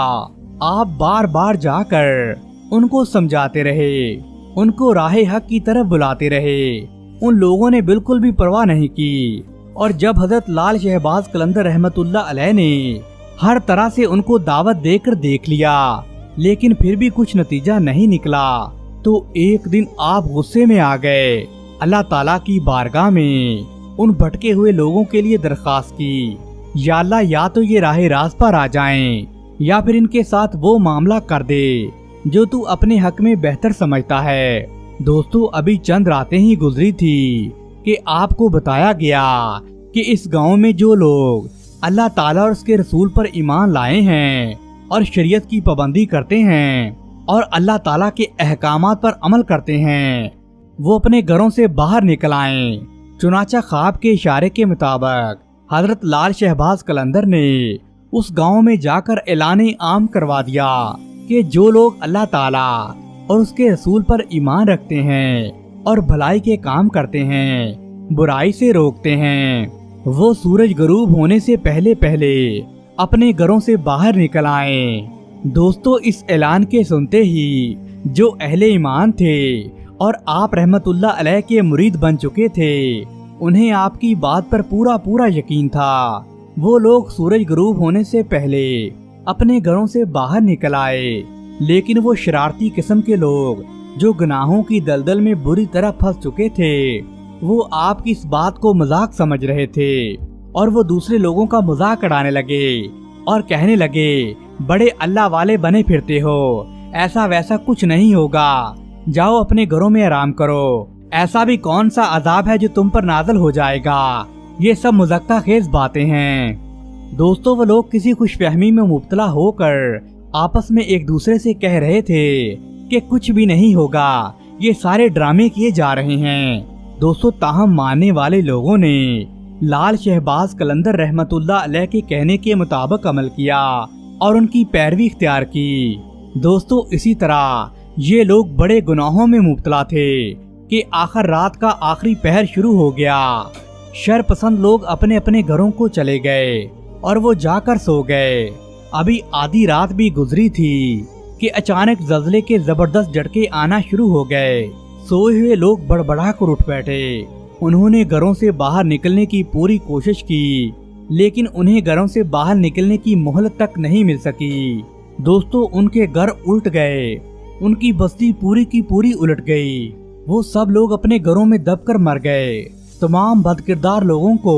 Speaker 1: आप बार बार जाकर उनको समझाते रहे, उनको राहे हक की तरफ बुलाते रहे। उन लोगों ने बिल्कुल भी परवाह नहीं की और जब हजरत लाल शहबाज कलंदर रहमतुल्लाह अलैह ने हर तरह से उनको दावत देकर देख लिया, लेकिन फिर भी कुछ नतीजा नहीं निकला, तो एक दिन आप गुस्से में आ गए। अल्लाह ताला की बारगाह में उन भटके हुए लोगों के लिए दरख्वास्त की, या अल्लाह या तो ये राह रास्त पर आ जाएं, या फिर इनके साथ वो मामला कर दे जो तू अपने हक में बेहतर समझता है। दोस्तों अभी चंद रातें ही गुजरी थी कि आपको बताया गया कि इस गांव में जो लोग अल्लाह ताला और उसके रसूल पर ईमान लाए हैं और शरीयत की पाबंदी करते हैं और अल्लाह ताला के अहकामात पर अमल करते हैं, वो अपने घरों से बाहर निकल आएं। चुनाचा ख्वाब के इशारे के मुताबिक हजरत लाल शहबाज कलंदर ने उस गांव में जाकर ऐलान आम करवा दिया कि जो लोग अल्लाह ताला और उसके रसूल पर ईमान रखते हैं और भलाई के काम करते हैं, बुराई से रोकते हैं, वो सूरज गरूब होने से पहले पहले अपने घरों से बाहर निकल आएं। दोस्तों इस ऐलान के सुनते ही जो अहले ईमान थे और आप रहमतुल्लाह अलैह के मुरीद बन चुके थे, उन्हें आपकी बात पर पूरा पूरा यकीन था। वो लोग सूरज गरूब होने से पहले अपने घरों से बाहर निकल आए, लेकिन वो शरारती किस्म के लोग जो गुनाहों की दलदल में बुरी तरह फंस चुके थे, वो आपकी इस बात को मजाक समझ रहे थे और वो दूसरे लोगों का मजाक उड़ाने लगे और कहने लगे, बड़े अल्लाह वाले बने फिरते हो, ऐसा वैसा कुछ नहीं होगा, जाओ अपने घरों में आराम करो, ऐसा भी कौन सा अजाब है जो तुम पर नाज़िल हो जाएगा। ये सब मुज़क्का खेज बातें हैं। दोस्तों वो लोग किसी खुशफहमी में मुब्तला होकर आपस में एक दूसरे से कह रहे थे कि कुछ भी नहीं होगा, ये सारे ड्रामे किए जा रहे हैं। दोस्तों ताहम मानने वाले लोगों ने लाल शहबाज कलंदर रहमतुल्लाह अलैह के कहने के मुताबिक अमल किया और उनकी पैरवी इख्तियार की। दोस्तों इसी तरह ये लोग बड़े गुनाहों में मुब्तला थे कि आखिर रात का आखिरी पहर शुरू हो गया। शर पसंद लोग अपने अपने घरों को चले गए और वो जाकर सो गए। अभी आधी रात भी गुजरी थी कि अचानक जल्जले के जबरदस्त झटके आना शुरू हो गए। सोए हुए लोग बड़बड़ा कर उठ बैठे। उन्होंने घरों से बाहर निकलने की पूरी कोशिश की, लेकिन उन्हें घरों से बाहर निकलने की मोहलत तक नहीं मिल सकी। दोस्तों उनके घर उल्ट गए, उनकी बस्ती पूरी की पूरी उलट गई। वो सब लोग अपने घरों में दबकर मर गए। तमाम बदकिरदार लोगों को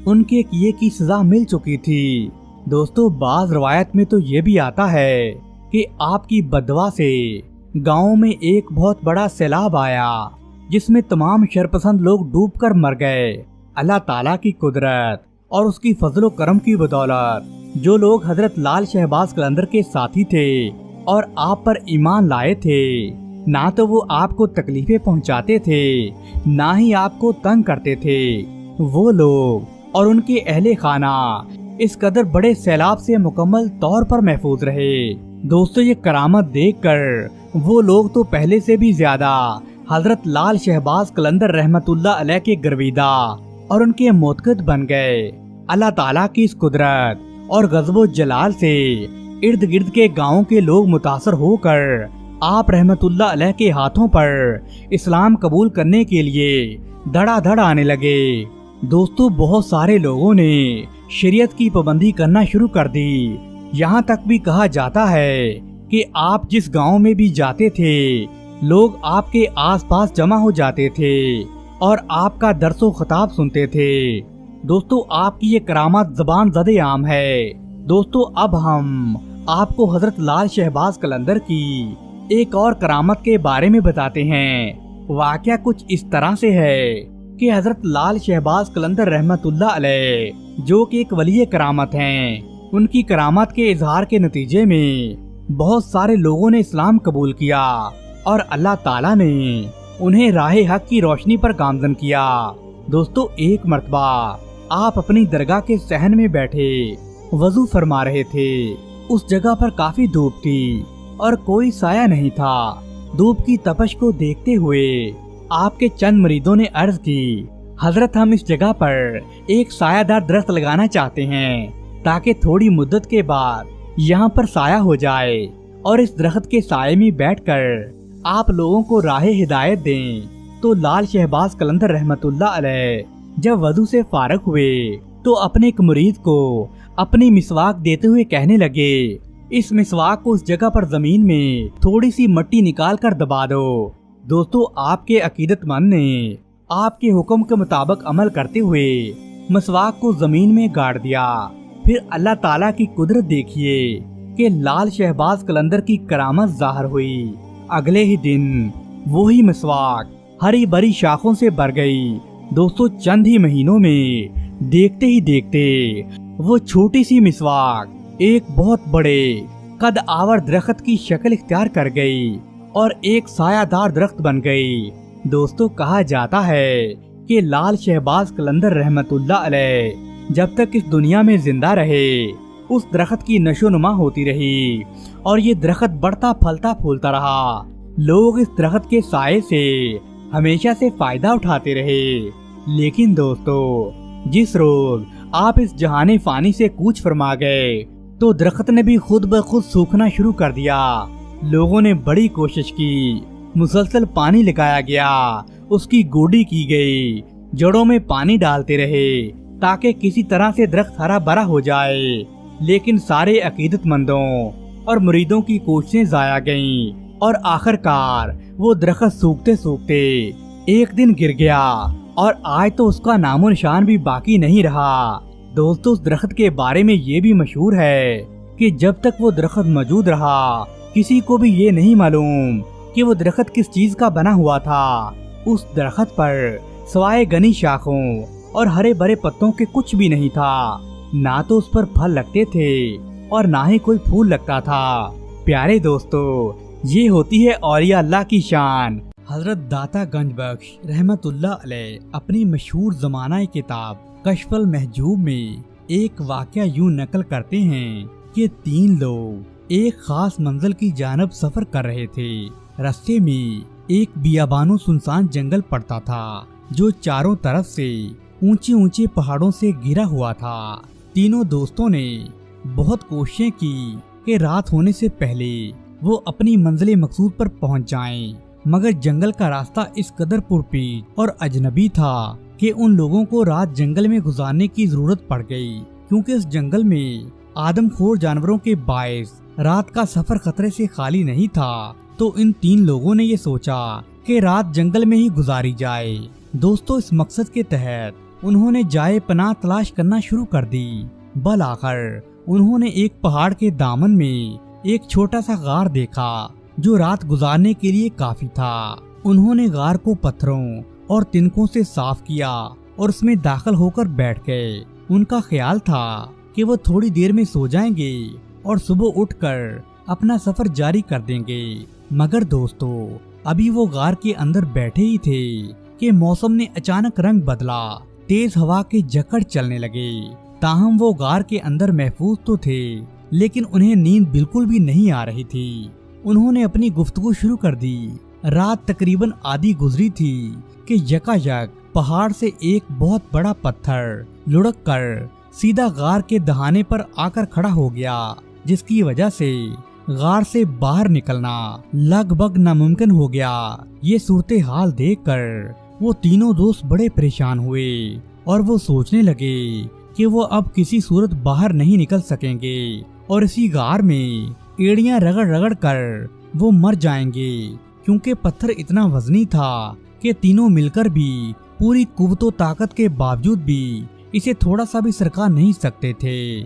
Speaker 1: उनके किए की सजा मिल चुकी थी। दोस्तों बाज रवायत में तो ये भी आता है कि आपकी बदवा से गांव में एक बहुत बड़ा सैलाब आया, जिसमें तमाम शरपसंद लोग डूबकर मर गए। अल्लाह ताला की कुदरत और उसकी फजलो करम की बदौलत जो लोग हजरत लाल शहबाज कलंदर के साथी थे और आप पर ईमान लाए थे, ना तो वो आपको तकलीफें पहुंचाते थे, ना ही आपको तंग करते थे। वो लोग और उनके अहले खाना इस कदर बड़े सैलाब से मुकम्मल तौर पर महफूज रहे। दोस्तों ये करामत देखकर वो लोग तो पहले से भी ज्यादा हजरत लाल शहबाज कलंदर रहमतुल्लाह अलैह के गर्विदा और उनके मोतकद बन गए। अल्लाह ताला की इस कुदरत और गज़ब जलाल से इर्द गिर्द के गाँव के लोग मुतासर होकर आप रहमतुल्लाह अलैह के हाथों पर इस्लाम कबूल करने के लिए धड़ाधड़ आने लगे। दोस्तों बहुत सारे लोगों ने शरीयत की पाबंदी करना शुरू कर दी। यहाँ तक भी कहा जाता है कि आप जिस गांव में भी जाते थे, लोग आपके आसपास जमा हो जाते थे और आपका दर्सो खताब सुनते थे। दोस्तों आपकी ये करामत ज़बान ज़दे आम है। दोस्तों अब हम आपको हजरत लाल शहबाज कलंदर की एक और करामत के बारे में बताते हैं। वाकया कुछ इस तरह से है کہ حضرت لال شہباز قلندر رحمتullah علیہ جو کہ ایک ولی کرامت ہیں، ان کی کرامت کے اظہار کے نتیجے میں بہت سارے لوگوں نے اسلام قبول کیا اور اللہ تعالیٰ نے انہیں راہ حق کی روشنی پر گامزن کیا۔ دوستو، ایک مرتبہ آپ اپنی درگاہ کے صحن میں بیٹھے وضو فرما رہے تھے۔ اس جگہ پر کافی دھوپ تھی اور کوئی سایہ نہیں تھا۔ دھوپ کی تپش کو دیکھتے ہوئے آپ کے چند مریدوں نے عرض کی، حضرت ہم اس جگہ پر ایک سایہ دار درخت لگانا چاہتے ہیں تاکہ تھوڑی مدت کے بعد یہاں پر سایہ ہو جائے اور اس درخت کے سائے میں بیٹھ کر آپ لوگوں کو راہ ہدایت دیں۔ تو لال شہباز قلندر رحمتullah علیہ جب وضو سے فارغ ہوئے تو اپنے ایک مرید کو اپنی مسواک دیتے ہوئے کہنے لگے، اس مسواک کو اس جگہ پر زمین میں تھوڑی سی مٹی نکال کر دبا دو۔ دوستو، آپ کے عقیدت مند نے آپ کے حکم کے مطابق عمل کرتے ہوئے مسواک کو زمین میں گاڑ دیا۔ پھر اللہ تعالیٰ کی قدرت دیکھیے کہ لال شہباز قلندر کی کرامت ظاہر ہوئی۔ اگلے ہی دن وہی مسواک ہری بھری شاخوں سے بھر گئی۔ دوستو، چند ہی مہینوں میں دیکھتے ہی دیکھتے وہ چھوٹی سی مسواک ایک بہت بڑے قد آور درخت کی شکل اختیار کر گئی اور ایک سایہ دار درخت بن گئی۔ دوستو، کہا جاتا ہے کہ لال شہباز قلندر رحمتullah علیہ جب تک اس دنیا میں زندہ رہے اس درخت کی نشو نما ہوتی رہی اور یہ درخت بڑھتا پھلتا پھولتا رہا۔ لوگ اس درخت کے سائے سے ہمیشہ سے فائدہ اٹھاتے رہے۔ لیکن دوستو، جس روز آپ اس جہان فانی سے کوچ فرما گئے تو درخت نے بھی خود بخود سوکھنا شروع کر دیا۔ لوگوں نے بڑی کوشش کی، مسلسل پانی لگایا گیا، اس کی گوڈی کی گئی، جڑوں میں پانی ڈالتے رہے تاکہ کسی طرح سے درخت ہرا بھرا ہو جائے۔ لیکن سارے عقیدت مندوں اور مریدوں کی کوششیں ضائع گئیں اور آخر کار وہ درخت سوکھتے سوکھتے ایک دن گر گیا اور آج تو اس کا نام و نشان بھی باقی نہیں رہا۔ دوستو، اس درخت کے بارے میں یہ بھی مشہور ہے کہ جب تک وہ درخت موجود رہا کسی کو بھی یہ نہیں معلوم کہ وہ درخت کس چیز کا بنا ہوا تھا۔ اس درخت پر سوائے گھنی شاخوں اور ہرے بھرے پتوں کے کچھ بھی نہیں تھا۔ نہ تو اس پر پھل لگتے تھے اور نہ ہی کوئی پھول لگتا تھا۔ پیارے دوستو، یہ ہوتی ہے اولیاء اللہ کی شان۔ حضرت داتا گنج بخش رحمتullah علیہ اپنی مشہور زمانہ کتاب کشف المحجوب میں ایک واقعہ یوں نقل کرتے ہیں کہ 3 لوگ ایک خاص منزل کی جانب سفر کر رہے تھے۔ راستے میں ایک بیابان و سنسان جنگل پڑتا تھا جو چاروں طرف سے اونچے اونچے پہاڑوں سے گھرا ہوا تھا۔ تینوں دوستوں نے بہت کوششیں کی کہ رات ہونے سے پہلے وہ اپنی منزل مقصود پر پہنچ جائیں، مگر جنگل کا راستہ اس قدر پرپیچ اور اجنبی تھا کہ ان لوگوں کو رات جنگل میں گزارنے کی ضرورت پڑ گئی، کیونکہ اس جنگل میں آدم خور جانوروں کے باعث رات کا سفر خطرے سے خالی نہیں تھا۔ تو ان 3 لوگوں نے یہ سوچا کہ رات جنگل میں ہی گزاری جائے۔ دوستو، اس مقصد کے تحت انہوں نے جائے پناہ تلاش کرنا شروع کر دی۔ بالآخر انہوں نے ایک پہاڑ کے دامن میں ایک چھوٹا سا غار دیکھا جو رات گزارنے کے لیے کافی تھا۔ انہوں نے غار کو پتھروں اور تنکوں سے صاف کیا اور اس میں داخل ہو کر بیٹھ گئے۔ ان کا خیال تھا کہ وہ تھوڑی دیر میں سو جائیں گے اور صبح اٹھ کر اپنا سفر جاری کر دیں گے۔ مگر دوستو، ابھی وہ غار کے اندر بیٹھے ہی تھے کہ موسم نے اچانک رنگ بدلا، تیز ہوا کے جھکڑ چلنے لگے۔ تاہم وہ غار کے اندر محفوظ تو تھے، لیکن انہیں نیند بالکل بھی نہیں آ رہی تھی۔ انہوں نے اپنی گفتگو شروع کر دی۔ رات تقریباً آدھی گزری تھی کہ یکایک پہاڑ سے ایک بہت بڑا پتھر لڑک کر سیدھا غار کے دہانے پر آ کر کھڑا ہو گیا، جس کی وجہ سے غار سے باہر نکلنا لگ بھگ ناممکن ہو گیا۔ یہ صورتحال دیکھ کر وہ تینوں دوست بڑے پریشان ہوئے اور وہ سوچنے لگے کہ وہ اب کسی صورت باہر نہیں نکل سکیں گے اور اسی غار میں ایڑیاں رگڑ رگڑ کر وہ مر جائیں گے، کیونکہ پتھر اتنا وزنی تھا کہ تینوں مل کر بھی پوری قوت و طاقت کے باوجود بھی اسے تھوڑا سا بھی سرکا نہیں سکتے تھے۔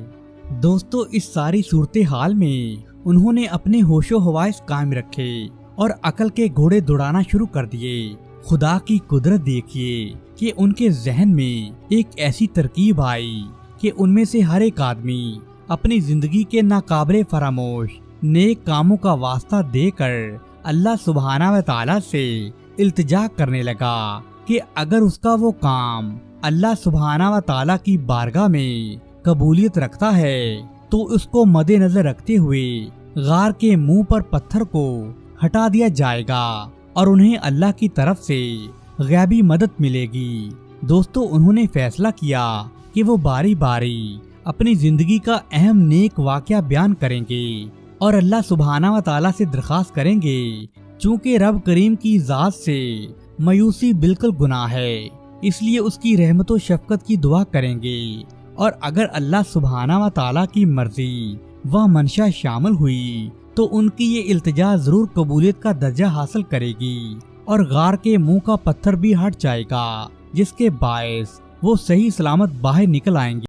Speaker 1: دوستو، اس ساری صورتحال میں انہوں نے اپنے ہوش و حواس قائم رکھے اور عقل کے گھوڑے دوڑانا شروع کر دیے۔ خدا کی قدرت دیکھیے کہ ان کے ذہن میں ایک ایسی ترکیب آئی کہ ان میں سے ہر ایک آدمی اپنی زندگی کے ناقابل فراموش نیک کاموں کا واسطہ دے کر اللہ سبحانہ و تعالی سے التجا کرنے لگا کہ اگر اس کا وہ کام اللہ سبحانہ و تعالی کی بارگاہ میں قبولیت رکھتا ہے تو اس کو مد نظر رکھتے ہوئے غار کے منہ پر پتھر کو ہٹا دیا جائے گا اور انہیں اللہ کی طرف سے غیبی مدد ملے گی۔ دوستو، انہوں نے فیصلہ کیا کہ وہ باری باری اپنی زندگی کا اہم نیک واقعہ بیان کریں گے اور اللہ سبحانہ و تعالیٰ سے درخواست کریں گے، چونکہ رب کریم کی ذات سے مایوسی بالکل گناہ ہے، اس لیے اس کی رحمت و شفقت کی دعا کریں گے، اور اگر اللہ سبحانہ و تعالیٰ کی مرضی و منشا شامل ہوئی تو ان کی یہ التجا ضرور قبولیت کا درجہ حاصل کرے گی اور غار کے منہ کا پتھر بھی ہٹ جائے گا، جس کے باعث وہ صحیح سلامت باہر نکل آئیں گے۔